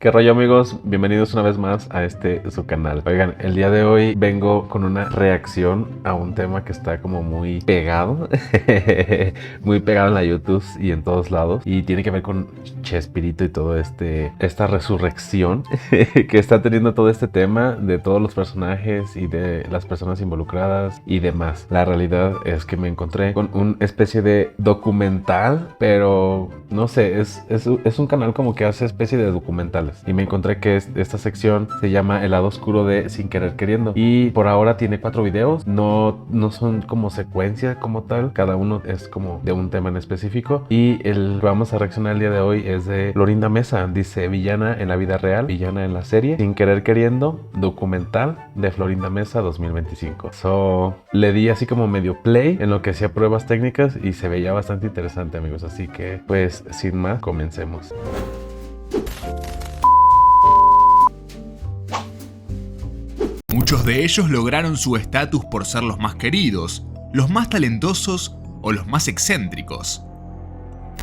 ¿Qué rollo, amigos? Bienvenidos una vez más a su canal. Oigan, el día de hoy vengo con una reacción a un tema que está como muy pegado muy pegado en la YouTube y en todos lados, y tiene que ver con Chespirito y todo esta resurrección que está teniendo todo este tema de todos los personajes y de las personas involucradas y demás. La realidad es que me encontré con una especie de documental, pero no sé, es un canal como que hace especie de documentales, y me encontré que esta sección se llama El lado oscuro de Sin Querer Queriendo, y por ahora tiene 4 videos. No son como secuencia como tal, cada uno es como de un tema en específico, y el que vamos a reaccionar el día de hoy es de Florinda Mesa. Dice: villana en la vida real, villana en la serie, Sin Querer Queriendo, documental de Florinda Mesa 2025. Le di así como medio play en lo que hacía pruebas técnicas y se veía bastante interesante, amigos, así que pues sin más, comencemos. Muchos de ellos lograron su estatus por ser los más queridos, los más talentosos o los más excéntricos.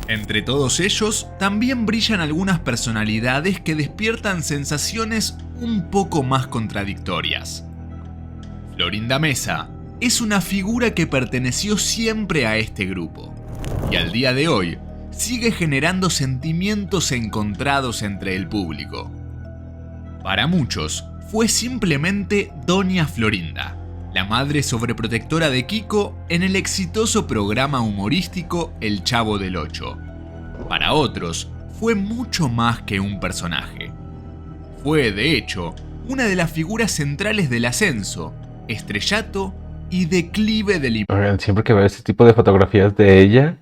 Entre todos ellos, también brillan algunas personalidades que despiertan sensaciones un poco más contradictorias. Florinda Mesa es una figura que perteneció siempre a este grupo, y al día de hoy sigue generando sentimientos encontrados entre el público. Para muchos, fue simplemente Doña Florinda, la madre sobreprotectora de Kiko en el exitoso programa humorístico El Chavo del Ocho. Para otros, fue mucho más que un personaje. Fue, de hecho, una de las figuras centrales del ascenso, estrellato y declive del imperio. Oigan, siempre que veo este tipo de fotografías de ella,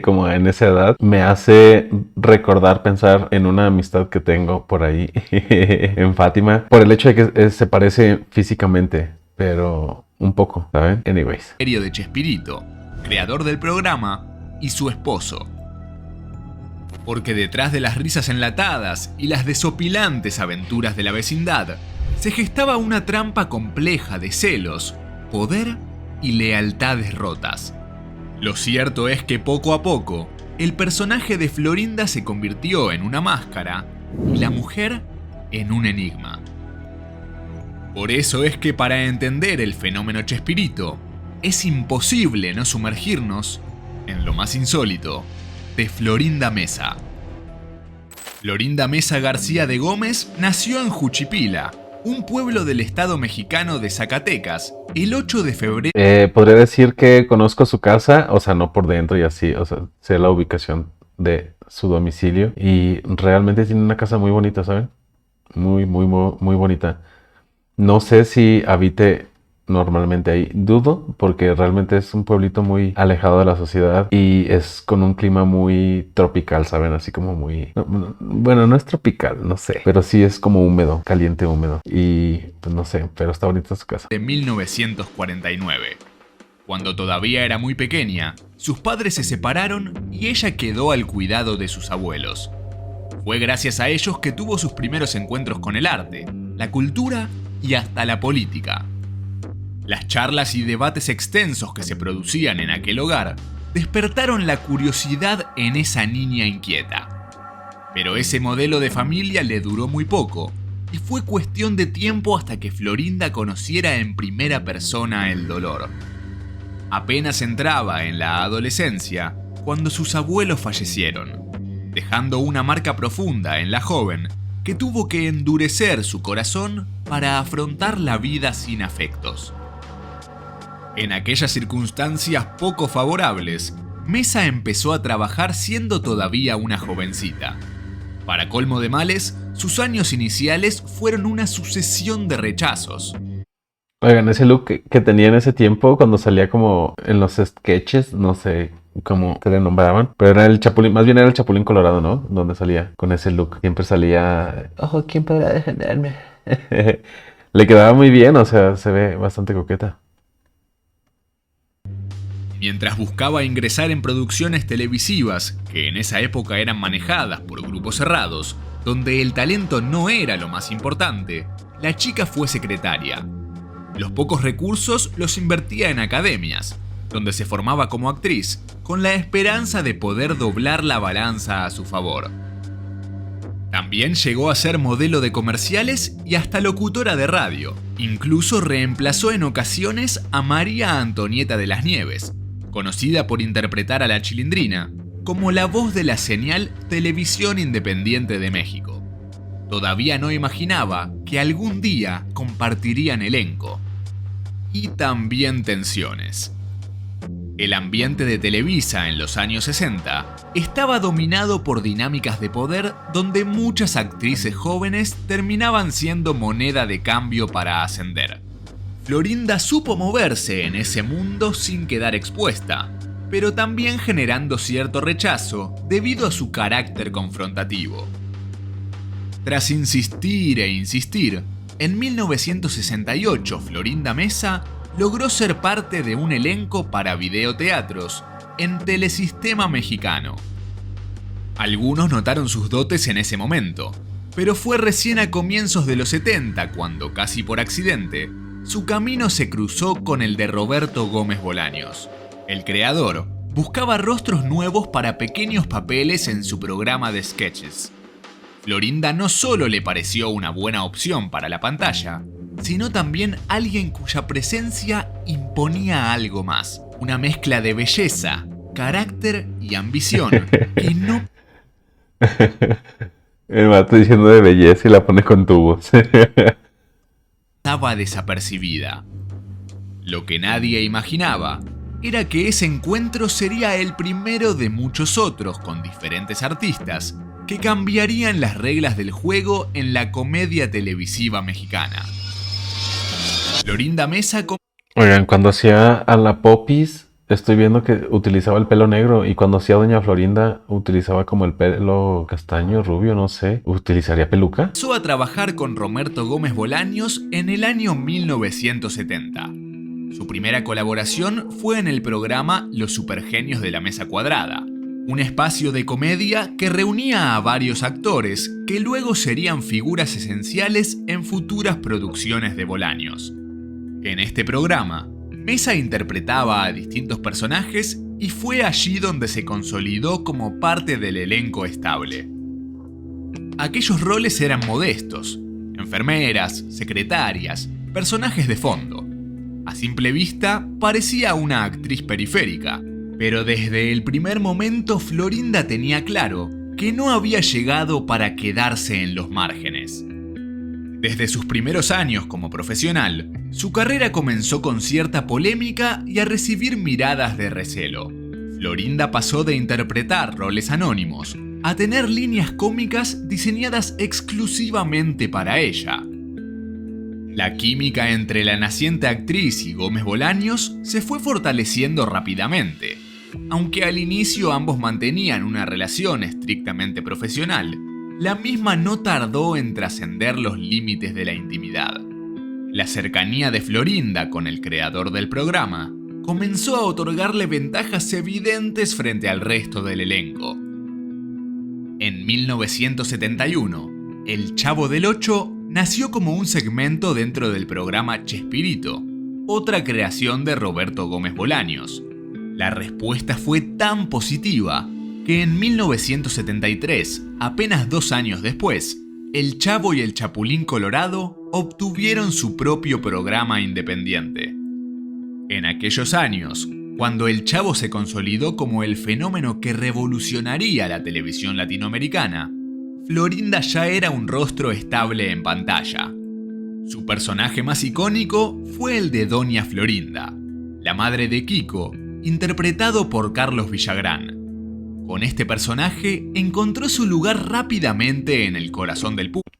como en esa edad, me hace recordar, pensar en una amistad que tengo por ahí en Fátima, por el hecho de que se parece físicamente, pero un poco, ¿saben? Anyways. De Chespirito, creador del programa, y su esposo. Porque detrás de las risas enlatadas y las desopilantes aventuras de la vecindad, se gestaba una trampa compleja de celos, poder y lealtades rotas. Lo cierto es que poco a poco, el personaje de Florinda se convirtió en una máscara y la mujer en un enigma. Por eso es que para entender el fenómeno Chespirito, es imposible no sumergirnos en lo más insólito de Florinda Mesa. Florinda Mesa García de Gómez nació en Juchipila, un pueblo del estado mexicano de Zacatecas, el 8 de febrero. Podría decir que conozco su casa, o sea, no por dentro y así, o sea, sé la ubicación de su domicilio, y realmente tiene una casa muy bonita, ¿saben? Muy bonita. No sé si habite normalmente ahí, dudo, porque realmente es un pueblito muy alejado de la sociedad y es con un clima muy tropical, ¿saben? Así como muy... bueno, no es tropical, no sé, pero sí es como húmedo, caliente húmedo, y pues no sé, pero está bonita su casa. De 1949. Cuando todavía era muy pequeña, sus padres se separaron y ella quedó al cuidado de sus abuelos. Fue gracias a ellos que tuvo sus primeros encuentros con el arte, la cultura y hasta la política. Las charlas y debates extensos que se producían en aquel hogar despertaron la curiosidad en esa niña inquieta. Pero ese modelo de familia le duró muy poco, y fue cuestión de tiempo hasta que Florinda conociera en primera persona el dolor. Apenas entraba en la adolescencia cuando sus abuelos fallecieron, dejando una marca profunda en la joven que tuvo que endurecer su corazón para afrontar la vida sin afectos. En aquellas circunstancias poco favorables, Mesa empezó a trabajar siendo todavía una jovencita. Para colmo de males, sus años iniciales fueron una sucesión de rechazos. Oigan, ese look que tenía en ese tiempo, cuando salía como en los sketches, no sé cómo se le nombraban, pero era el Chapulín, más bien era el Chapulín Colorado, ¿no? Donde salía con ese look. Siempre salía, oh, ¿quién podrá defenderme? Le quedaba muy bien, o sea, se ve bastante coqueta. Mientras buscaba ingresar en producciones televisivas, que en esa época eran manejadas por grupos cerrados, donde el talento no era lo más importante, la chica fue secretaria. Los pocos recursos los invertía en academias, donde se formaba como actriz, con la esperanza de poder doblar la balanza a su favor. También llegó a ser modelo de comerciales y hasta locutora de radio. Incluso reemplazó en ocasiones a María Antonieta de las Nieves, conocida por interpretar a la Chilindrina, como la voz de la señal Televisión Independiente de México. Todavía no imaginaba que algún día compartirían elenco. Y también tensiones. El ambiente de Televisa en los años 60 estaba dominado por dinámicas de poder donde muchas actrices jóvenes terminaban siendo moneda de cambio para ascender. Florinda supo moverse en ese mundo sin quedar expuesta, pero también generando cierto rechazo debido a su carácter confrontativo. Tras insistir e insistir, en 1968 Florinda Mesa logró ser parte de un elenco para videoteatros en Telesistema Mexicano. Algunos notaron sus dotes en ese momento, pero fue recién a comienzos de los 70 cuando, casi por accidente, su camino se cruzó con el de Roberto Gómez Bolaños. El creador buscaba rostros nuevos para pequeños papeles en su programa de sketches. Florinda no solo le pareció una buena opción para la pantalla, sino también alguien cuya presencia imponía algo más. Una mezcla de belleza, carácter y ambición que no El vato diciendo de belleza y la pone con tubos. pasaba desapercibida. Lo que nadie imaginaba era que ese encuentro sería el primero de muchos otros con diferentes artistas que cambiarían las reglas del juego en la comedia televisiva mexicana. Florinda Mesa Oigan, cuando hacía a la Popis, estoy viendo que utilizaba el pelo negro, y cuando hacía a Doña Florinda utilizaba como el pelo castaño, rubio, no sé. ¿Utilizaría peluca? comenzó a trabajar con Roberto Gómez Bolaños en el año 1970. Su primera colaboración fue en el programa Los Supergenios de la Mesa Cuadrada, un espacio de comedia que reunía a varios actores que luego serían figuras esenciales en futuras producciones de Bolaños. En este programa, Mesa interpretaba a distintos personajes y fue allí donde se consolidó como parte del elenco estable. Aquellos roles eran modestos: enfermeras, secretarias, personajes de fondo. A simple vista, parecía una actriz periférica, pero desde el primer momento Florinda tenía claro que no había llegado para quedarse en los márgenes. Desde sus primeros años como profesional, su carrera comenzó con cierta polémica y a recibir miradas de recelo. Florinda pasó de interpretar roles anónimos a tener líneas cómicas diseñadas exclusivamente para ella. La química entre la naciente actriz y Gómez Bolaños se fue fortaleciendo rápidamente. Aunque al inicio ambos mantenían una relación estrictamente profesional, la misma no tardó en trascender los límites de la intimidad. La cercanía de Florinda con el creador del programa comenzó a otorgarle ventajas evidentes frente al resto del elenco. En 1971, El Chavo del Ocho nació como un segmento dentro del programa Chespirito, otra creación de Roberto Gómez Bolaños. La respuesta fue tan positiva que en 1973, apenas 2 años después, El Chavo y el Chapulín Colorado obtuvieron su propio programa independiente. En aquellos años, cuando El Chavo se consolidó como el fenómeno que revolucionaría la televisión latinoamericana, Florinda ya era un rostro estable en pantalla. Su personaje más icónico fue el de Doña Florinda, la madre de Kiko, interpretado por Carlos Villagrán. Con este personaje encontró su lugar rápidamente en el corazón del público.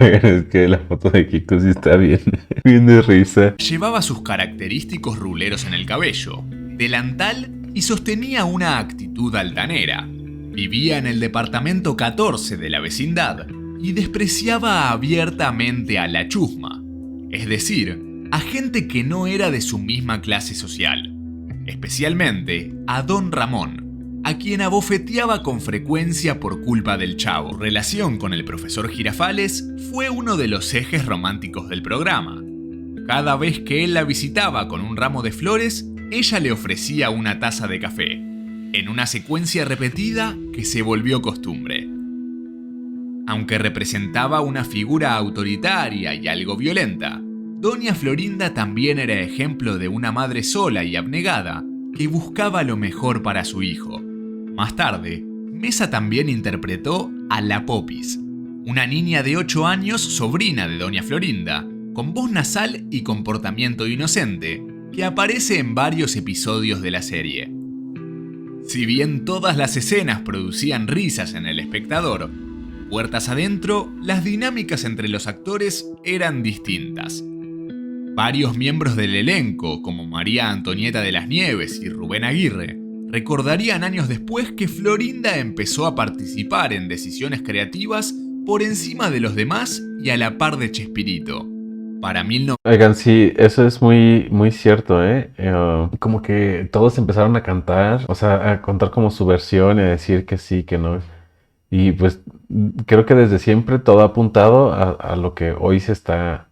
Oigan, es que la foto de Kiko sí está bien, bien de risa. Llevaba sus característicos ruleros en el cabello, delantal y sostenía una actitud altanera. Vivía en el departamento 14 de la vecindad y despreciaba abiertamente a la chusma, es decir, a gente que no era de su misma clase social, especialmente a Don Ramón, a quien abofeteaba con frecuencia por culpa del Chavo. Su relación con el profesor Girafales fue uno de los ejes románticos del programa. Cada vez que él la visitaba con un ramo de flores, ella le ofrecía una taza de café, en una secuencia repetida que se volvió costumbre. Aunque representaba una figura autoritaria y algo violenta, Doña Florinda también era ejemplo de una madre sola y abnegada que buscaba lo mejor para su hijo. Más tarde, Mesa también interpretó a la Popis, una niña de 8 años sobrina de Doña Florinda, con voz nasal y comportamiento inocente, que aparece en varios episodios de la serie. Si bien todas las escenas producían risas en el espectador, puertas adentro, las dinámicas entre los actores eran distintas. Varios miembros del elenco, como María Antonieta de las Nieves y Rubén Aguirre, recordarían años después que Florinda empezó a participar en decisiones creativas por encima de los demás y a la par de Chespirito. Para 19... Oigan, sí, eso es muy, muy cierto, ¿eh? Como que todos empezaron a cantar, o sea, a contar como su versión y a decir que sí, que no. Y pues creo que desde siempre todo ha apuntado a lo que hoy se está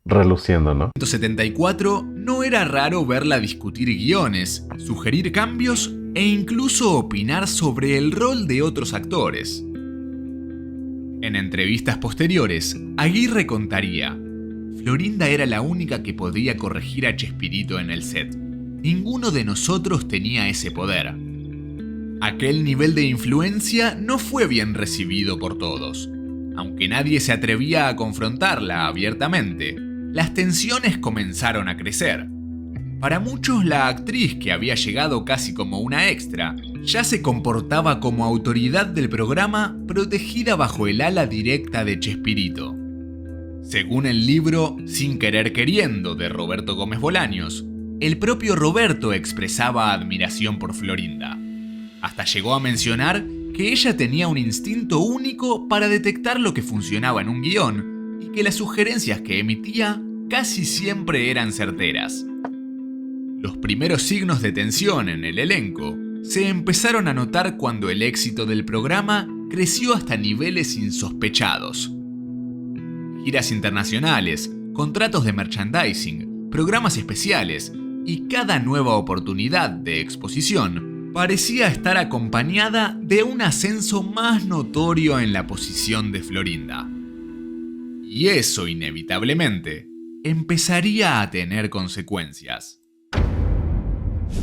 reluciendo, ¿no? En 1974 no era raro verla discutir guiones, sugerir cambios e incluso opinar sobre el rol de otros actores. En entrevistas posteriores, Aguirre contaría: Florinda era la única que podía corregir a Chespirito en el set. Ninguno de nosotros tenía ese poder. Aquel nivel de influencia no fue bien recibido por todos. Aunque nadie se atrevía a confrontarla abiertamente, las tensiones comenzaron a crecer. Para muchos, la actriz, que había llegado casi como una extra, ya se comportaba como autoridad del programa, protegida bajo el ala directa de Chespirito. Según el libro Sin querer queriendo de Roberto Gómez Bolaños, el propio Roberto expresaba admiración por Florinda. Hasta llegó a mencionar que ella tenía un instinto único para detectar lo que funcionaba en un guión y que las sugerencias que emitía casi siempre eran certeras. Los primeros signos de tensión en el elenco se empezaron a notar cuando el éxito del programa creció hasta niveles insospechados. Giras internacionales, contratos de merchandising, programas especiales y cada nueva oportunidad de exposición parecía estar acompañada de un ascenso más notorio en la posición de Florinda. Y eso, inevitablemente, empezaría a tener consecuencias.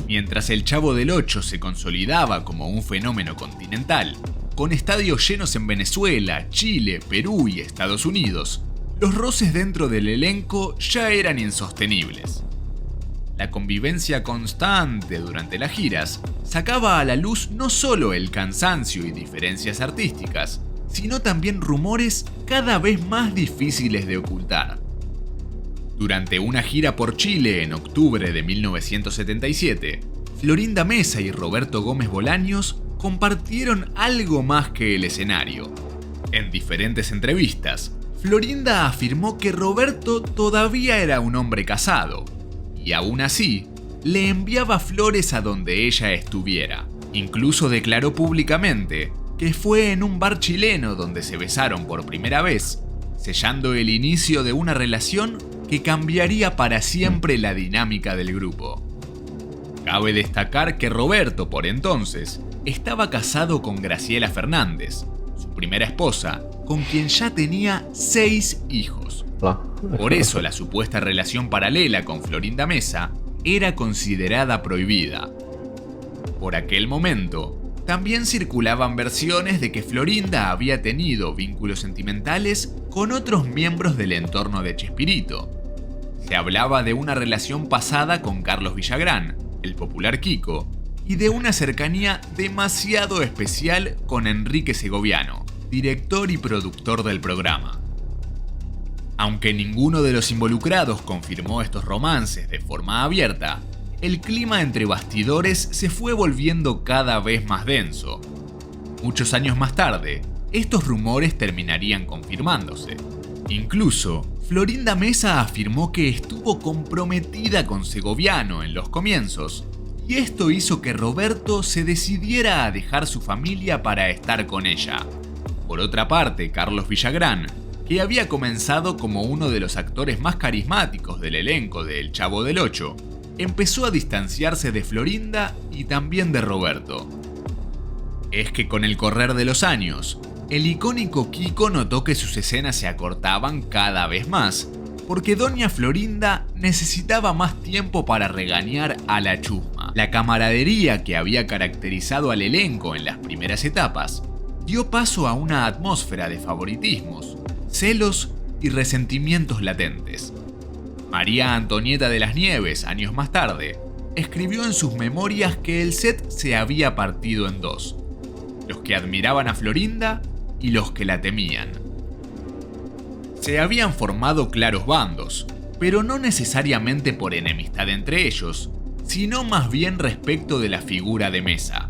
Mientras el Chavo del Ocho se consolidaba como un fenómeno continental, con estadios llenos en Venezuela, Chile, Perú y Estados Unidos, los roces dentro del elenco ya eran insostenibles. La convivencia constante durante las giras sacaba a la luz no solo el cansancio y diferencias artísticas, sino también rumores cada vez más difíciles de ocultar. Durante una gira por Chile en octubre de 1977, Florinda Mesa y Roberto Gómez Bolaños compartieron algo más que el escenario. En diferentes entrevistas, Florinda afirmó que Roberto todavía era un hombre casado, y aún así, le enviaba flores a donde ella estuviera. Incluso declaró públicamente que fue en un bar chileno donde se besaron por primera vez, sellando el inicio de una relación que cambiaría para siempre la dinámica del grupo. Cabe destacar que Roberto, por entonces, estaba casado con Graciela Fernández, su primera esposa, con quien ya tenía 6 hijos. Por eso la supuesta relación paralela con Florinda Mesa era considerada prohibida. Por aquel momento, también circulaban versiones de que Florinda había tenido vínculos sentimentales con otros miembros del entorno de Chespirito. Se hablaba de una relación pasada con Carlos Villagrán, el popular Kiko, y de una cercanía demasiado especial con Enrique Segoviano, director y productor del programa. Aunque ninguno de los involucrados confirmó estos romances de forma abierta, el clima entre bastidores se fue volviendo cada vez más denso. Muchos años más tarde, estos rumores terminarían confirmándose. Incluso, Florinda Mesa afirmó que estuvo comprometida con Segoviano en los comienzos, y esto hizo que Roberto se decidiera a dejar su familia para estar con ella. Por otra parte, Carlos Villagrán que había comenzado como uno de los actores más carismáticos del elenco de El Chavo del Ocho, empezó a distanciarse de Florinda y también de Roberto. Es que con el correr de los años, el icónico Kiko notó que sus escenas se acortaban cada vez más, porque doña Florinda necesitaba más tiempo para regañar a la chusma. La camaradería que había caracterizado al elenco en las primeras etapas dio paso a una atmósfera de favoritismos, celos y resentimientos latentes. María Antonieta de las Nieves, años más tarde, escribió en sus memorias que el set se había partido en dos: los que admiraban a Florinda y los que la temían. Se habían formado claros bandos, pero no necesariamente por enemistad entre ellos, sino más bien respecto de la figura de Mesa.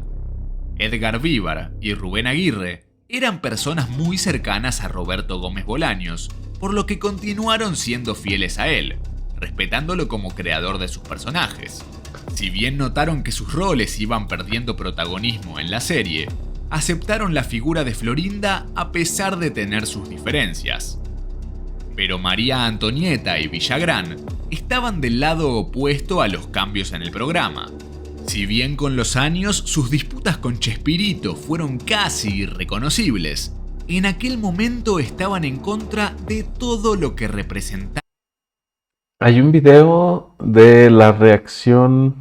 Edgar Vivar y Rubén Aguirre eran personas muy cercanas a Roberto Gómez Bolaños, por lo que continuaron siendo fieles a él, respetándolo como creador de sus personajes. Si bien notaron que sus roles iban perdiendo protagonismo en la serie, aceptaron la figura de Florinda a pesar de tener sus diferencias. Pero María Antonieta y Villagrán estaban del lado opuesto a los cambios en el programa. Si bien con los años sus disputas con Chespirito fueron casi irreconocibles, en aquel momento estaban en contra de todo lo que representaba. Hay un video de la reacción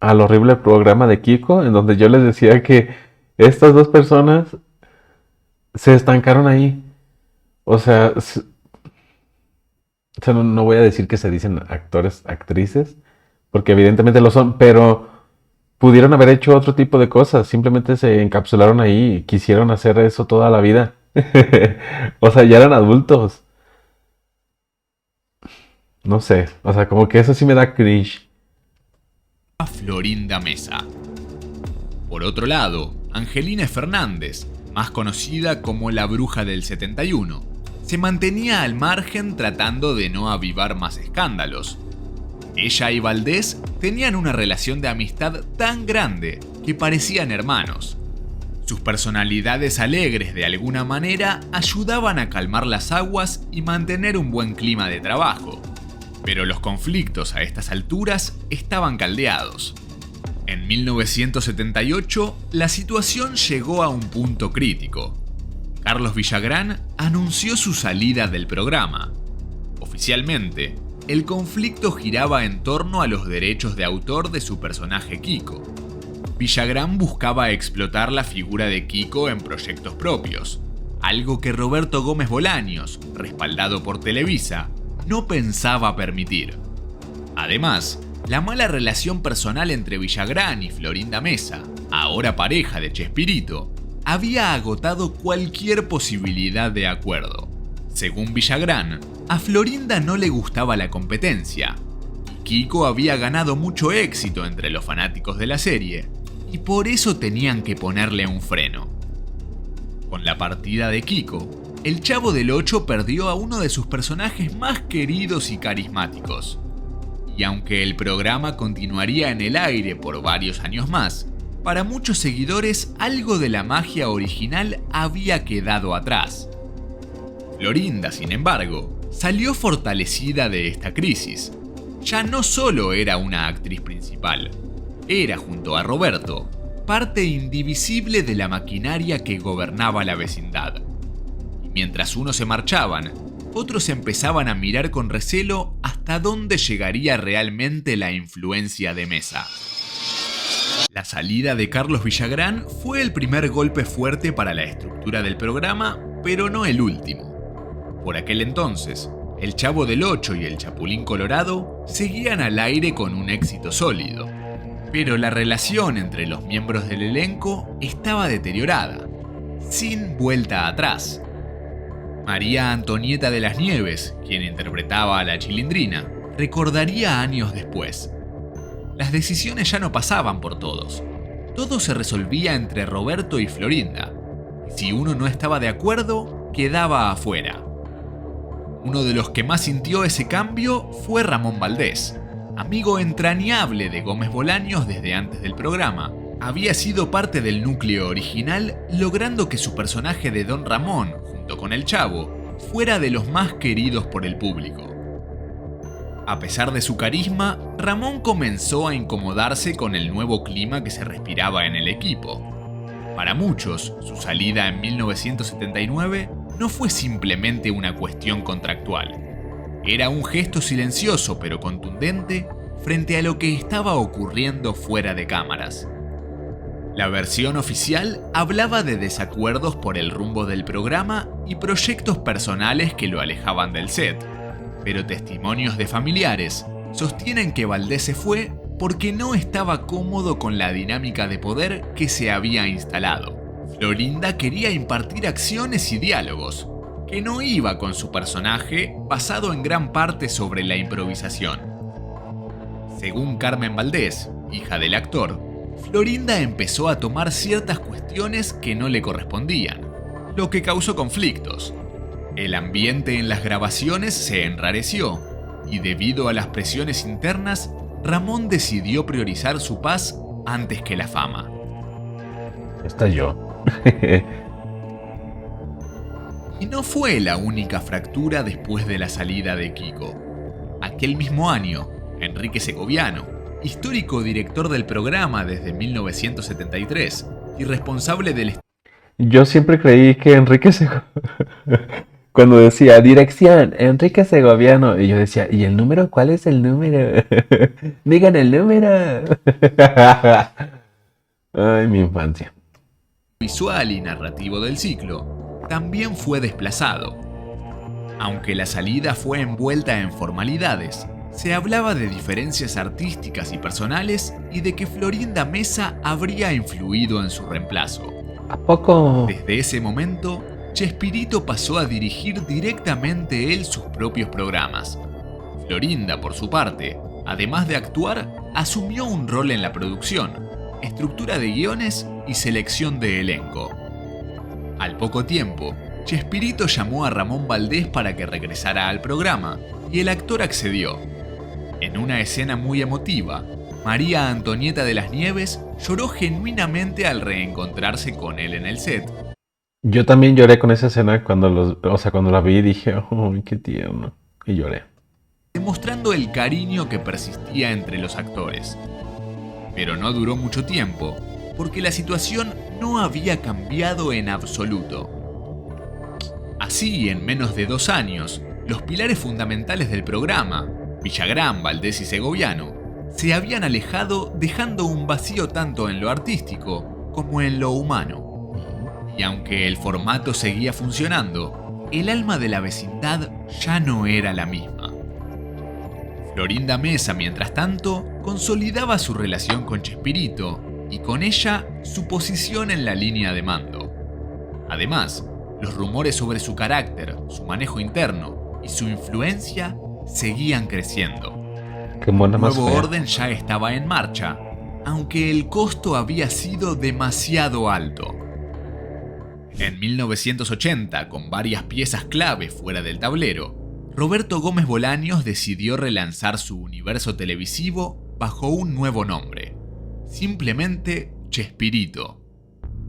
al horrible programa de Kiko, en donde yo les decía que estas dos personas se estancaron ahí. O sea, no voy a decir que se dicen actores, actrices, porque evidentemente lo son, pero pudieron haber hecho otro tipo de cosas. Simplemente se encapsularon ahí y quisieron hacer eso toda la vida. O sea, ya eran adultos. No sé, o sea, como que eso sí me da cringe. Florinda Mesa. Por otro lado, Angelina Fernández, más conocida como la Bruja del 71, se mantenía al margen tratando de no avivar más escándalos. Ella y Valdés tenían una relación de amistad tan grande que parecían hermanos. Sus personalidades alegres de alguna manera ayudaban a calmar las aguas y mantener un buen clima de trabajo. Pero los conflictos a estas alturas estaban caldeados. En 1978, la situación llegó a un punto crítico. Carlos Villagrán anunció su salida del programa. Oficialmente, el conflicto giraba en torno a los derechos de autor de su personaje Kiko. Villagrán buscaba explotar la figura de Kiko en proyectos propios, algo que Roberto Gómez Bolaños, respaldado por Televisa, no pensaba permitir. Además, la mala relación personal entre Villagrán y Florinda Mesa, ahora pareja de Chespirito, había agotado cualquier posibilidad de acuerdo. Según Villagrán, a Florinda no le gustaba la competencia, y Kiko había ganado mucho éxito entre los fanáticos de la serie, y por eso tenían que ponerle un freno. Con la partida de Kiko, El Chavo del Ocho perdió a uno de sus personajes más queridos y carismáticos. Y aunque el programa continuaría en el aire por varios años más, para muchos seguidores algo de la magia original había quedado atrás. Florinda, sin embargo, salió fortalecida de esta crisis. Ya no solo era una actriz principal, era, junto a Roberto, parte indivisible de la maquinaria que gobernaba la vecindad. Y mientras unos se marchaban, otros empezaban a mirar con recelo hasta dónde llegaría realmente la influencia de Mesa. La salida de Carlos Villagrán fue el primer golpe fuerte para la estructura del programa, pero no el último. Por aquel entonces, El Chavo del Ocho y El Chapulín Colorado seguían al aire con un éxito sólido. Pero la relación entre los miembros del elenco estaba deteriorada, sin vuelta atrás. María Antonieta de las Nieves, quien interpretaba a la Chilindrina, recordaría años después: las decisiones ya no pasaban por todos. Todo se resolvía entre Roberto y Florinda. Si uno no estaba de acuerdo, quedaba afuera. Uno de los que más sintió ese cambio fue Ramón Valdés, amigo entrañable de Gómez Bolaños desde antes del programa. Había sido parte del núcleo original, logrando que su personaje de Don Ramón, junto con el Chavo, fuera de los más queridos por el público. A pesar de su carisma, Ramón comenzó a incomodarse con el nuevo clima que se respiraba en el equipo. Para muchos, su salida en 1979 no fue simplemente una cuestión contractual. Era un gesto silencioso pero contundente frente a lo que estaba ocurriendo fuera de cámaras. La versión oficial hablaba de desacuerdos por el rumbo del programa y proyectos personales que lo alejaban del set, pero testimonios de familiares sostienen que Valdés se fue porque no estaba cómodo con la dinámica de poder que se había instalado. Florinda quería impartir acciones y diálogos, que no iba con su personaje basado en gran parte sobre la improvisación. Según Carmen Valdés, hija del actor, Florinda empezó a tomar ciertas cuestiones que no le correspondían, lo que causó conflictos. El ambiente en las grabaciones se enrareció, y debido a las presiones internas, Ramón decidió priorizar su paz antes que la fama. Estalló. Y no fue la única fractura después de la salida de Kiko. Aquel mismo año, Enrique Segoviano, histórico director del programa desde 1973 y responsable del... Yo siempre creí que cuando decía dirección, Enrique Segoviano, y yo decía, ¿y el número? ¿Cuál es el número? Digan el número. Ay, mi infancia. Visual y narrativo del ciclo, también fue desplazado. Aunque la salida fue envuelta en formalidades, se hablaba de diferencias artísticas y personales y de que Florinda Mesa habría influido en su reemplazo. ¿A poco? Desde ese momento, Chespirito pasó a dirigir directamente él sus propios programas. Florinda, por su parte, además de actuar, asumió un rol en la producción, estructura de guiones y selección de elenco. Al poco tiempo, Chespirito llamó a Ramón Valdés para que regresara al programa, y el actor accedió. En una escena muy emotiva, María Antonieta de las Nieves lloró genuinamente al reencontrarse con él en el set. Yo también lloré con esa escena cuando la vi y dije, ¡ay, qué tierno! Y lloré. Demostrando el cariño que persistía entre los actores. Pero no duró mucho tiempo, porque la situación no había cambiado en absoluto. Así, en menos de 2 años, los pilares fundamentales del programa, Villagrán, Valdés y Segoviano, se habían alejado dejando un vacío tanto en lo artístico como en lo humano. Y aunque el formato seguía funcionando, el alma de la vecindad ya no era la misma. Florinda Mesa, mientras tanto, consolidaba su relación con Chespirito y con ella su posición en la línea de mando. Además, los rumores sobre su carácter, su manejo interno y su influencia seguían creciendo. Un nuevo orden ya estaba en marcha, aunque el costo había sido demasiado alto. En 1980, con varias piezas clave fuera del tablero, Roberto Gómez Bolaños decidió relanzar su universo televisivo bajo un nuevo nombre, simplemente Chespirito.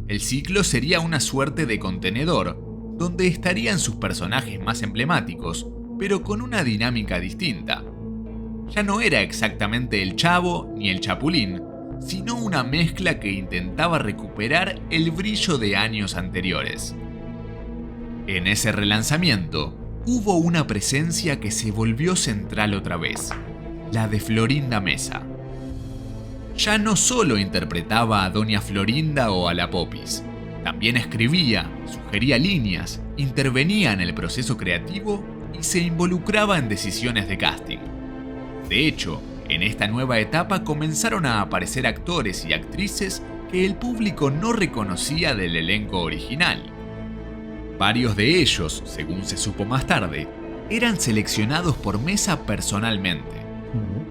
El ciclo sería una suerte de contenedor, donde estarían sus personajes más emblemáticos, pero con una dinámica distinta. Ya no era exactamente el Chavo ni el Chapulín, sino una mezcla que intentaba recuperar el brillo de años anteriores. En ese relanzamiento, hubo una presencia que se volvió central otra vez, la de Florinda Mesa. Ya no solo interpretaba a Doña Florinda o a la Popis, también escribía, sugería líneas, intervenía en el proceso creativo y se involucraba en decisiones de casting. De hecho, en esta nueva etapa comenzaron a aparecer actores y actrices que el público no reconocía del elenco original. Varios de ellos, según se supo más tarde, eran seleccionados por Mesa personalmente.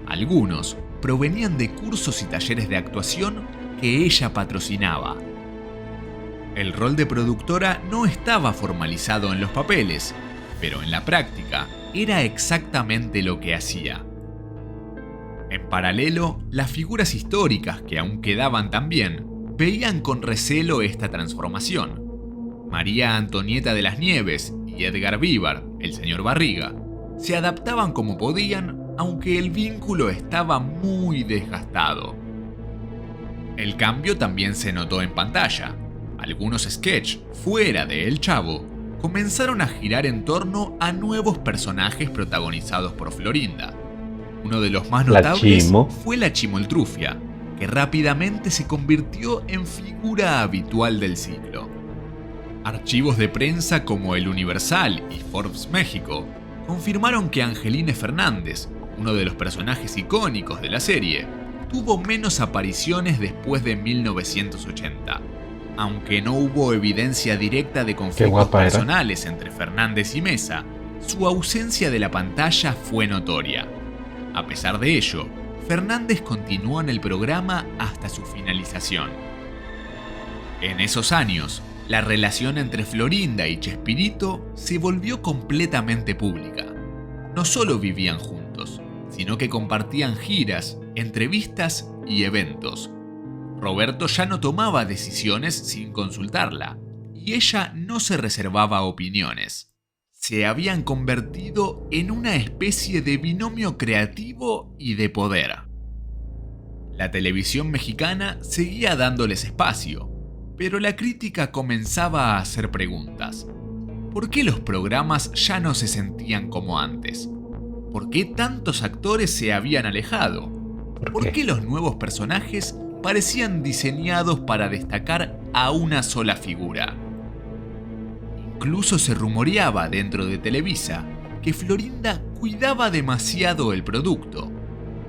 Algunos provenían de cursos y talleres de actuación que ella patrocinaba. El rol de productora no estaba formalizado en los papeles, pero en la práctica era exactamente lo que hacía. En paralelo, las figuras históricas que aún quedaban también veían con recelo esta transformación. María Antonieta de las Nieves y y Edgar Vivar, el señor Barriga, se adaptaban como podían, aunque el vínculo estaba muy desgastado. El cambio también se notó en pantalla. Algunos sketches fuera de El Chavo comenzaron a girar en torno a nuevos personajes protagonizados por Florinda. Uno de los más notables fue la Chimoltrufia, que rápidamente se convirtió en figura habitual del ciclo. Archivos de prensa como El Universal y Forbes México confirmaron que Angelina Fernández, uno de los personajes icónicos de la serie, tuvo menos apariciones después de 1980. Aunque no hubo evidencia directa de conflictos personales entre Fernández y Mesa, su ausencia de la pantalla fue notoria. A pesar de ello, Fernández continuó en el programa hasta su finalización. En esos años, la relación entre Florinda y Chespirito se volvió completamente pública. No solo vivían juntos, sino que compartían giras, entrevistas y eventos. Roberto ya no tomaba decisiones sin consultarla, y ella no se reservaba opiniones. Se habían convertido en una especie de binomio creativo y de poder. La televisión mexicana seguía dándoles espacio, pero la crítica comenzaba a hacer preguntas. ¿Por qué los programas ya no se sentían como antes? ¿Por qué tantos actores se habían alejado? ¿Por qué los nuevos personajes parecían diseñados para destacar a una sola figura? Incluso se rumoreaba dentro de Televisa que Florinda cuidaba demasiado el producto.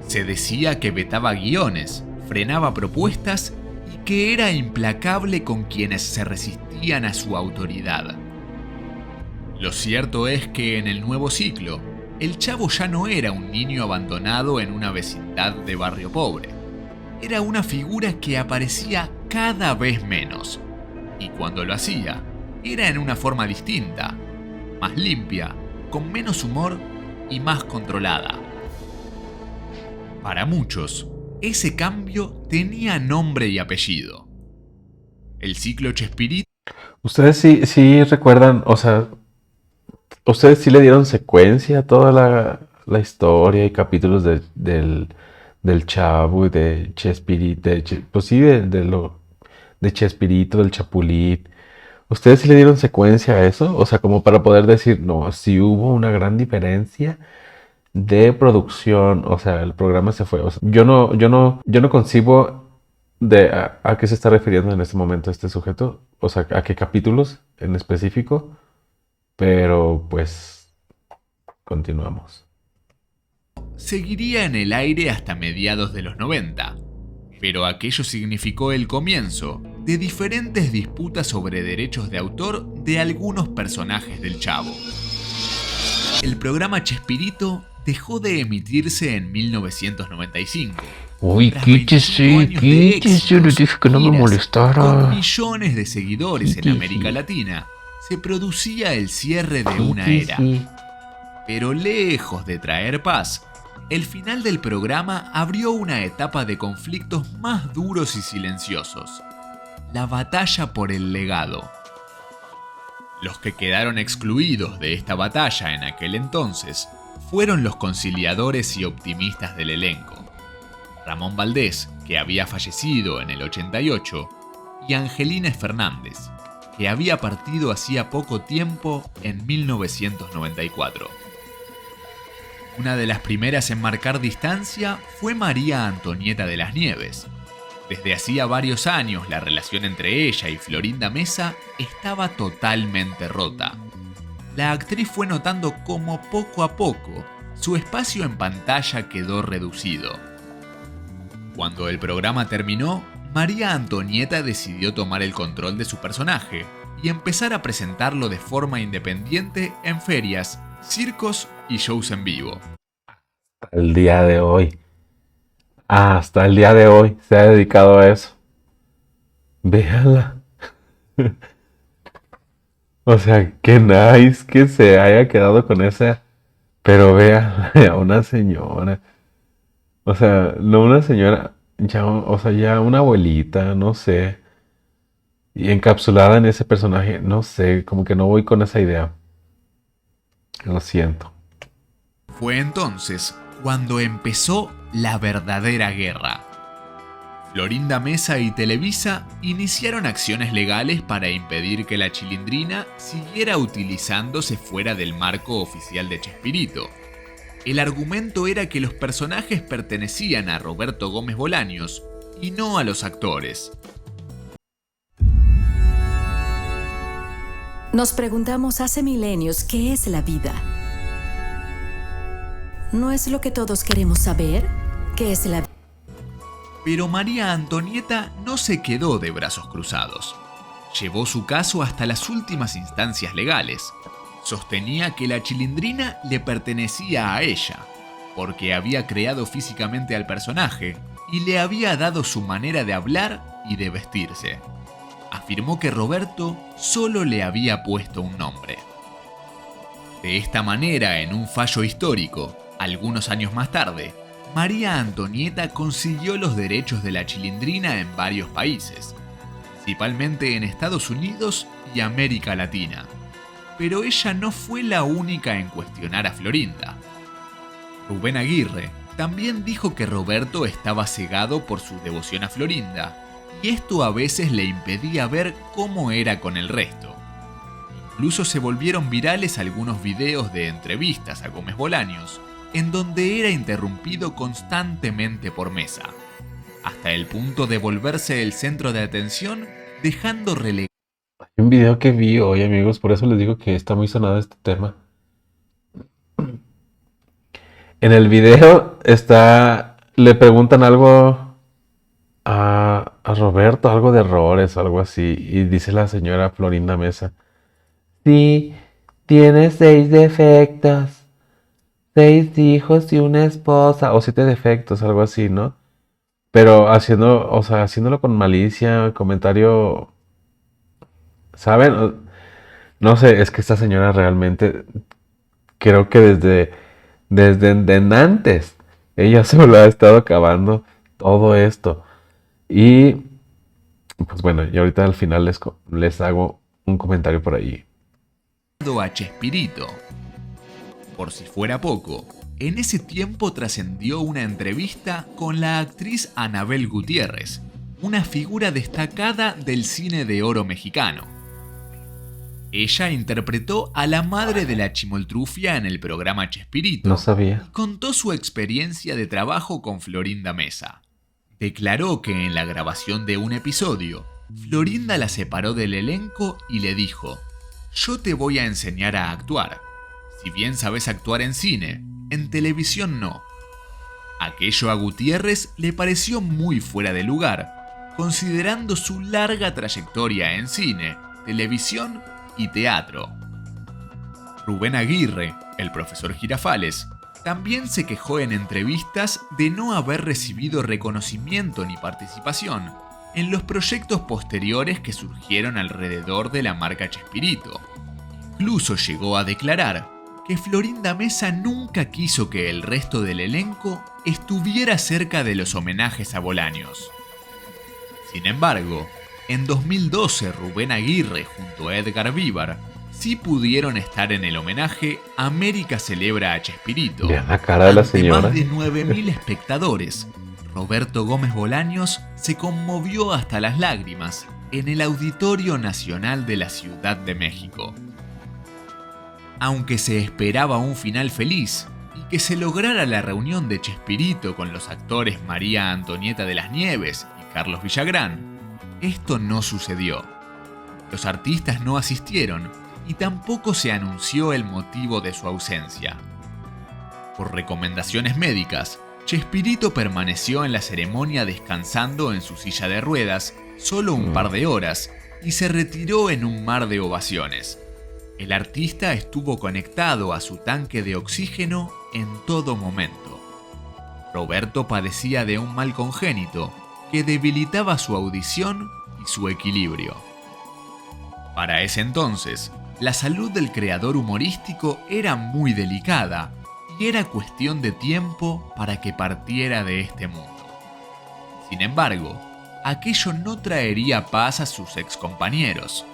Se decía que vetaba guiones, frenaba propuestas y que era implacable con quienes se resistían a su autoridad. Lo cierto es que en el nuevo ciclo, el Chavo ya no era un niño abandonado en una vecindad de barrio pobre. Era una figura que aparecía cada vez menos. Y cuando lo hacía, era en una forma distinta, más limpia, con menos humor y más controlada. Para muchos, ese cambio tenía nombre y apellido. El ciclo Chespirito. Ustedes sí recuerdan, o sea, ustedes sí le dieron secuencia a toda la historia y capítulos del Chavo y de Chespirito, pues sí, de Chespirito, del Chapulín. ¿Ustedes sí le dieron secuencia a eso? O sea, como para poder decir, no, sí hubo una gran diferencia de producción, o sea, el programa se fue. O sea, yo no concibo a qué se está refiriendo en este momento este sujeto, o sea, a qué capítulos en específico, pero pues continuamos. Seguiría en el aire hasta mediados de los 90, pero aquello significó el comienzo de diferentes disputas sobre derechos de autor de algunos personajes del Chavo. El programa Chespirito dejó de emitirse en 1995. Uy, quítese, le dije que no me molestara. Con millones de seguidores en América Latina, se producía el cierre de una era. Pero lejos de traer paz, el final del programa abrió una etapa de conflictos más duros y silenciosos. La batalla por el legado. Los que quedaron excluidos de esta batalla en aquel entonces fueron los conciliadores y optimistas del elenco. Ramón Valdés, que había fallecido en el 88, y Angelina Fernández, que había partido hacía poco tiempo en 1994. Una de las primeras en marcar distancia fue María Antonieta de las Nieves. Desde hacía varios años la relación entre ella y Florinda Mesa estaba totalmente rota. La actriz fue notando cómo poco a poco su espacio en pantalla quedó reducido. Cuando el programa terminó, María Antonieta decidió tomar el control de su personaje y empezar a presentarlo de forma independiente en ferias, circos y shows en vivo. El día de hoy. Hasta el día de hoy se ha dedicado a eso. Véanla. O sea, qué nice que se haya quedado con esa. Pero véanla, a una señora. O sea, no una señora, ya, o sea, ya una abuelita, no sé. Y encapsulada en ese personaje, no sé, como que no voy con esa idea. Lo siento. Fue entonces cuando empezó la verdadera guerra. Florinda Mesa y Televisa iniciaron acciones legales para impedir que la Chilindrina siguiera utilizándose fuera del marco oficial de Chespirito. El argumento era que los personajes pertenecían a Roberto Gómez Bolaños y no a los actores. Nos preguntamos hace milenios qué es la vida. ¿No es lo que todos queremos saber? ¿Qué es la vida? Pero María Antonieta no se quedó de brazos cruzados. Llevó su caso hasta las últimas instancias legales. Sostenía que la Chilindrina le pertenecía a ella, porque había creado físicamente al personaje y le había dado su manera de hablar y de vestirse. Afirmó que Roberto solo le había puesto un nombre. De esta manera, en un fallo histórico, algunos años más tarde, María Antonieta consiguió los derechos de la Chilindrina en varios países, principalmente en Estados Unidos y América Latina. Pero ella no fue la única en cuestionar a Florinda. Rubén Aguirre también dijo que Roberto estaba cegado por su devoción a Florinda, y esto a veces le impedía ver cómo era con el resto. Incluso se volvieron virales algunos videos de entrevistas a Gómez Bolaños, en donde era interrumpido constantemente por Mesa, hasta el punto de volverse el centro de atención, dejando relegado. Hay un video que vi hoy, amigos, por eso les digo que está muy sonado este tema. En el video le preguntan algo a Roberto, algo de errores, algo así, y dice la señora Florinda Mesa: sí, tiene 6 defectos. 6 hijos y una esposa, o 7 defectos, algo así, ¿no? Pero haciéndolo con malicia, comentario, ¿saben? No sé, es que esta señora realmente, creo que desde antes, ella solo ha estado acabando todo esto. Y, pues bueno, y ahorita al final les hago un comentario por ahí. A Chespirito. Por si fuera poco, en ese tiempo trascendió una entrevista con la actriz Anabel Gutiérrez, una figura destacada del cine de oro mexicano. Ella interpretó a la madre de la chimoltrufia en el programa Chespirito. No sabía. Y contó su experiencia de trabajo con Florinda Mesa. Declaró que en la grabación de un episodio, Florinda la separó del elenco y le dijo: yo te voy a enseñar a actuar. Si bien sabes actuar en cine, en televisión no. Aquello a Gutiérrez le pareció muy fuera de lugar, considerando su larga trayectoria en cine, televisión y teatro. Rubén Aguirre, el profesor Girafales, también se quejó en entrevistas de no haber recibido reconocimiento ni participación en los proyectos posteriores que surgieron alrededor de la marca Chespirito. Incluso llegó a declarar que Florinda Mesa nunca quiso que el resto del elenco estuviera cerca de los homenajes a Bolaños. Sin embargo, en 2012 Rubén Aguirre junto a Edgar Vivar sí pudieron estar en el homenaje América celebra a Chespirito. Vean la cara de la señora. Ante más de 9.000 espectadores, Roberto Gómez Bolaños se conmovió hasta las lágrimas en el Auditorio Nacional de la Ciudad de México. Aunque se esperaba un final feliz y que se lograra la reunión de Chespirito con los actores María Antonieta de las Nieves y Carlos Villagrán, esto no sucedió. Los artistas no asistieron y tampoco se anunció el motivo de su ausencia. Por recomendaciones médicas, Chespirito permaneció en la ceremonia descansando en su silla de ruedas solo un par de horas y se retiró en un mar de ovaciones. El artista estuvo conectado a su tanque de oxígeno en todo momento. Roberto padecía de un mal congénito que debilitaba su audición y su equilibrio. Para ese entonces, la salud del creador humorístico era muy delicada y era cuestión de tiempo para que partiera de este mundo. Sin embargo, aquello no traería paz a sus excompañeros,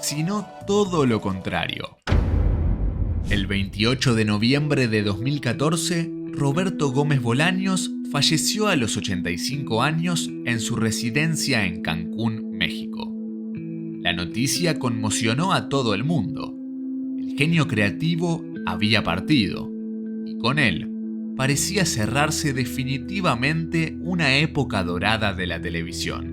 sino todo lo contrario. El 28 de noviembre de 2014, Roberto Gómez Bolaños falleció a los 85 años en su residencia en Cancún, México. La noticia conmocionó a todo el mundo. El genio creativo había partido, y con él parecía cerrarse definitivamente una época dorada de la televisión.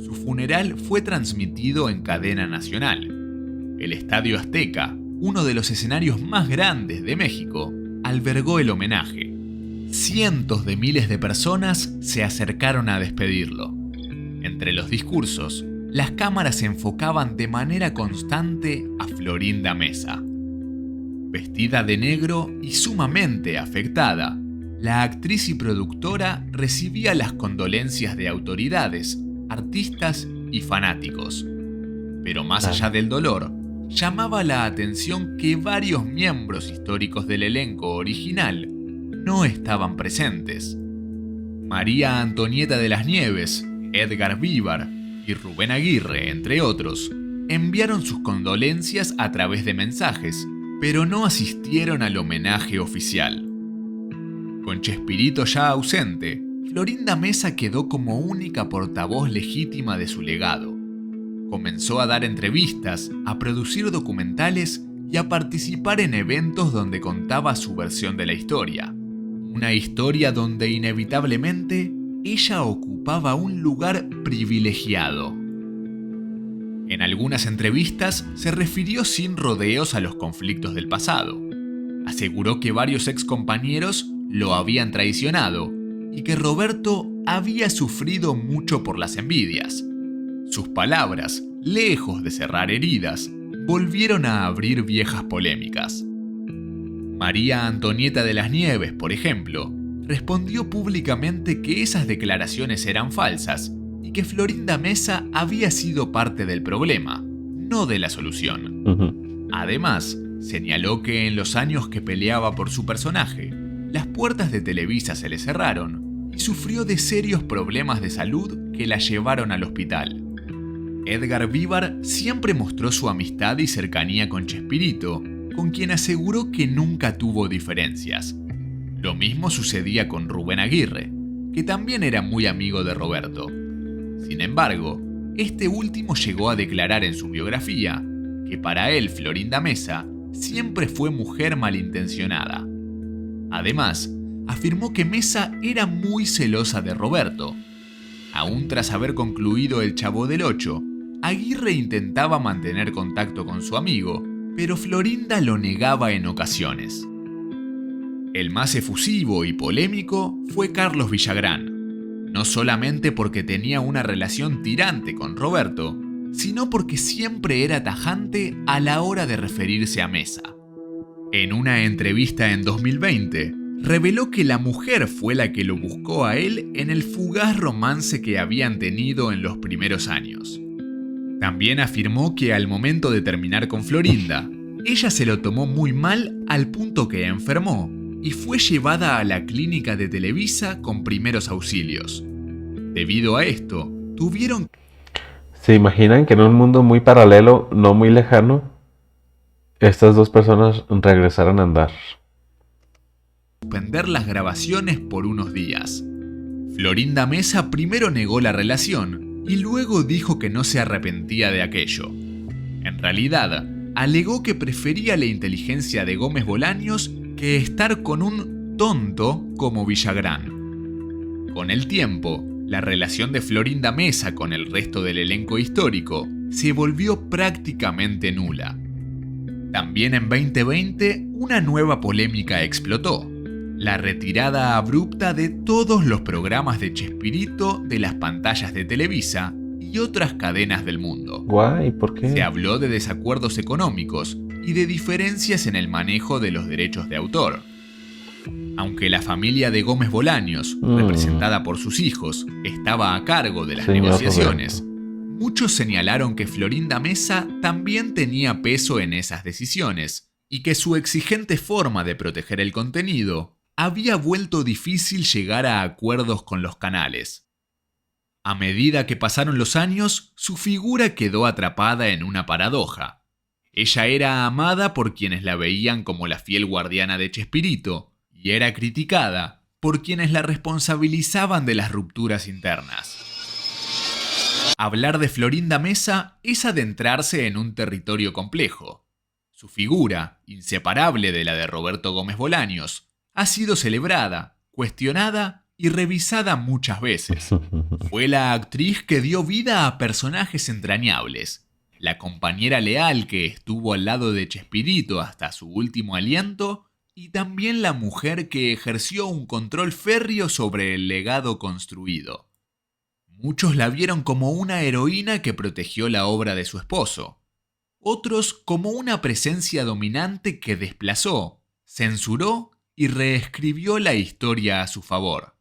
Su funeral fue transmitido en cadena nacional. El Estadio Azteca, uno de los escenarios más grandes de México, albergó el homenaje. Cientos de miles de personas se acercaron a despedirlo. Entre los discursos, las cámaras se enfocaban de manera constante a Florinda Meza. Vestida de negro y sumamente afectada, la actriz y productora recibía las condolencias de autoridades, artistas y fanáticos. Pero más allá del dolor, llamaba la atención que varios miembros históricos del elenco original no estaban presentes. María Antonieta de las Nieves, Edgar Vivar y Rubén Aguirre, entre otros, enviaron sus condolencias a través de mensajes, pero no asistieron al homenaje oficial. Con Chespirito ya ausente, Florinda Meza quedó como única portavoz legítima de su legado. Comenzó a dar entrevistas, a producir documentales y a participar en eventos donde contaba su versión de la historia. Una historia donde inevitablemente ella ocupaba un lugar privilegiado. En algunas entrevistas se refirió sin rodeos a los conflictos del pasado. Aseguró que varios excompañeros lo habían traicionado y que Roberto había sufrido mucho por las envidias. Sus palabras, lejos de cerrar heridas, volvieron a abrir viejas polémicas. María Antonieta de las Nieves, por ejemplo, respondió públicamente que esas declaraciones eran falsas y que Florinda Meza había sido parte del problema, no de la solución. Además, señaló que en los años que peleaba por su personaje, las puertas de Televisa se le cerraron y sufrió de serios problemas de salud que la llevaron al hospital. Edgar Vivar siempre mostró su amistad y cercanía con Chespirito, con quien aseguró que nunca tuvo diferencias. Lo mismo sucedía con Rubén Aguirre, que también era muy amigo de Roberto. Sin embargo, este último llegó a declarar en su biografía que para él Florinda Meza siempre fue mujer malintencionada. Además, afirmó que Meza era muy celosa de Roberto. Aún tras haber concluido El Chavo del Ocho, Aguirre intentaba mantener contacto con su amigo, pero Florinda lo negaba en ocasiones. El más efusivo y polémico fue Carlos Villagrán, no solamente porque tenía una relación tirante con Roberto, sino porque siempre era tajante a la hora de referirse a Meza. En una entrevista en 2020, reveló que la mujer fue la que lo buscó a él en el fugaz romance que habían tenido en los primeros años. También afirmó que al momento de terminar con Florinda, ella se lo tomó muy mal al punto que enfermó y fue llevada a la clínica de Televisa con primeros auxilios. Debido a esto, tuvieron ¿Se imaginan que en un mundo muy paralelo, no muy lejano, estas dos personas regresaran a andar? suspender las grabaciones por unos días. Florinda Meza primero negó la relación y luego dijo que no se arrepentía de aquello. En realidad, alegó que prefería la inteligencia de Gómez Bolaños que estar con un tonto como Villagrán. Con el tiempo, la relación de Florinda Meza con el resto del elenco histórico se volvió prácticamente nula. También en 2020, una nueva polémica explotó: la retirada abrupta de todos los programas de Chespirito de las pantallas de Televisa y otras cadenas del mundo. Guay, ¿por qué? Se habló de desacuerdos económicos y de diferencias en el manejo de los derechos de autor. Aunque la familia de Gómez Bolaños, representada por sus hijos, estaba a cargo de las negociaciones, muchos señalaron que Florinda Meza también tenía peso en esas decisiones y que su exigente forma de proteger el contenido había vuelto difícil llegar a acuerdos con los canales. A medida que pasaron los años, su figura quedó atrapada en una paradoja. Ella era amada por quienes la veían como la fiel guardiana de Chespirito y era criticada por quienes la responsabilizaban de las rupturas internas. Hablar de Florinda Mesa es adentrarse en un territorio complejo. Su figura, inseparable de la de Roberto Gómez Bolaños, ha sido celebrada, cuestionada y revisada muchas veces. Fue la actriz que dio vida a personajes entrañables, la compañera leal que estuvo al lado de Chespirito hasta su último aliento, y también la mujer que ejerció un control férreo sobre el legado construido. Muchos la vieron como una heroína que protegió la obra de su esposo. Otros como una presencia dominante que desplazó, censuró y reescribió la historia a su favor.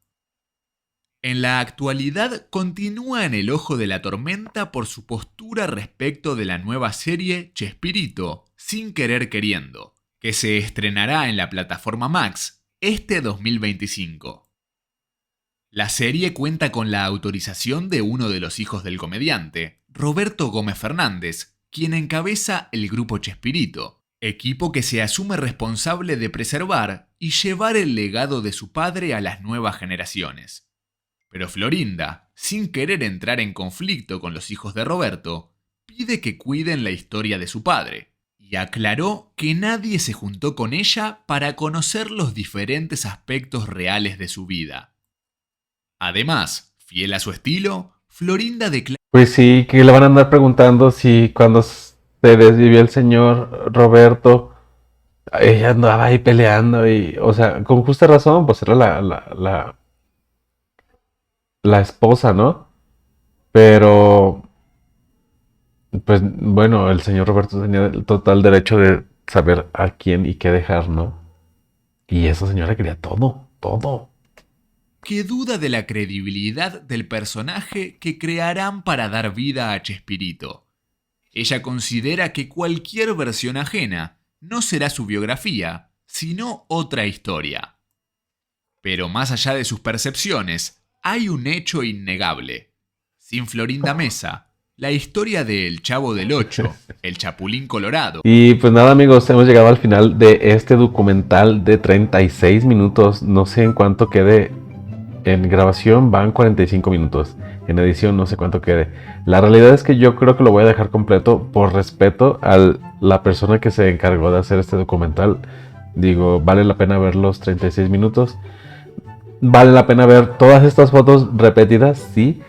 En la actualidad continúa en el ojo de la tormenta por su postura respecto de la nueva serie Chespirito, Sin Querer Queriendo, que se estrenará en la plataforma Max este 2025. La serie cuenta con la autorización de uno de los hijos del comediante, Roberto Gómez Fernández, quien encabeza el grupo Chespirito, equipo que se asume responsable de preservar y llevar el legado de su padre a las nuevas generaciones. Pero Florinda, sin querer entrar en conflicto con los hijos de Roberto, pide que cuiden la historia de su padre, y aclaró que nadie se juntó con ella para conocer los diferentes aspectos reales de su vida. Además, fiel a su estilo, Florinda declara... Pues sí, que le van a andar preguntando si cuando se desvivió el señor Roberto, ella andaba ahí peleando y, o sea, con justa razón, pues era la esposa, ¿no? Pero, pues bueno, el señor Roberto tenía el total derecho de saber a quién y qué dejar, ¿no? Y esa señora quería todo, todo. que duda de la credibilidad del personaje que crearán para dar vida a Chespirito. Ella considera que cualquier versión ajena no será su biografía, sino otra historia. Pero más allá de sus percepciones, hay un hecho innegable. Sin Florinda Mesa, la historia de El Chavo del Ocho, el Chapulín Colorado... Y pues nada, amigos, hemos llegado al final de este documental de 36 minutos. No sé en cuánto quede. En grabación van 45 minutos. En edición no sé cuánto quede. La realidad es que yo creo que lo voy a dejar completo por respeto a la persona que se encargó de hacer este documental. Digo, vale la pena ver los 36 minutos. Vale la pena ver todas estas fotos repetidas, sí.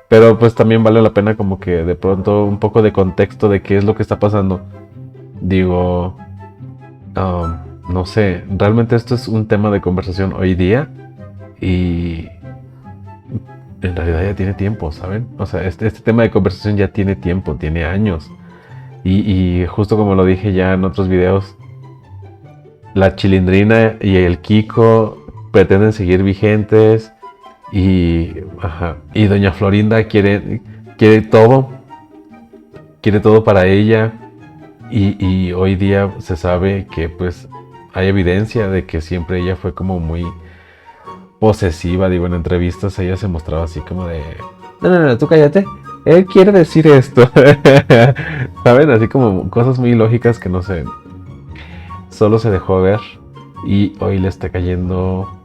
Pero pues también vale la pena como que de pronto un poco de contexto de qué es lo que está pasando. Digo, no sé, realmente esto es un tema de conversación hoy día. Y en realidad ya tiene tiempo, ¿saben? O sea, este tema de conversación ya tiene tiempo, tiene años. Y justo como lo dije ya en otros videos, la Chilindrina y el Kiko pretenden seguir vigentes. Y doña Florinda quiere todo. Quiere todo para ella. Y hoy día se sabe que pues hay evidencia de que siempre ella fue como muy posesiva. Digo, en entrevistas ella se mostraba así como de... No, tú cállate. Él quiere decir esto. ¿Saben? Así como cosas muy lógicas que no sé. Solo se dejó ver. Y hoy le está cayendo...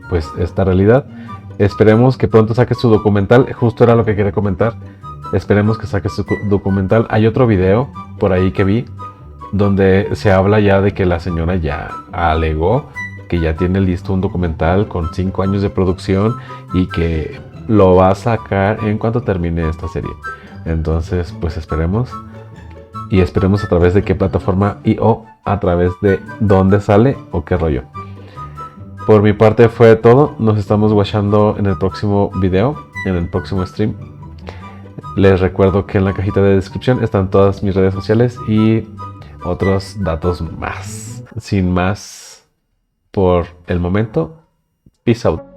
pues esta realidad. Esperemos que pronto saque su documental. Justo era lo que quería comentar. Esperemos que saque su documental. Hay otro video por ahí que vi donde se habla ya de que la señora ya alegó que ya tiene listo un documental con 5 años de producción y que lo va a sacar en cuanto termine esta serie. Entonces, pues esperemos. Y esperemos a través de qué plataforma y o a través de dónde sale o qué rollo. Por mi parte fue todo. Nos estamos watchando en el próximo video, en el próximo stream. Les recuerdo que en la cajita de descripción están todas mis redes sociales y otros datos más. Sin más por el momento, peace out.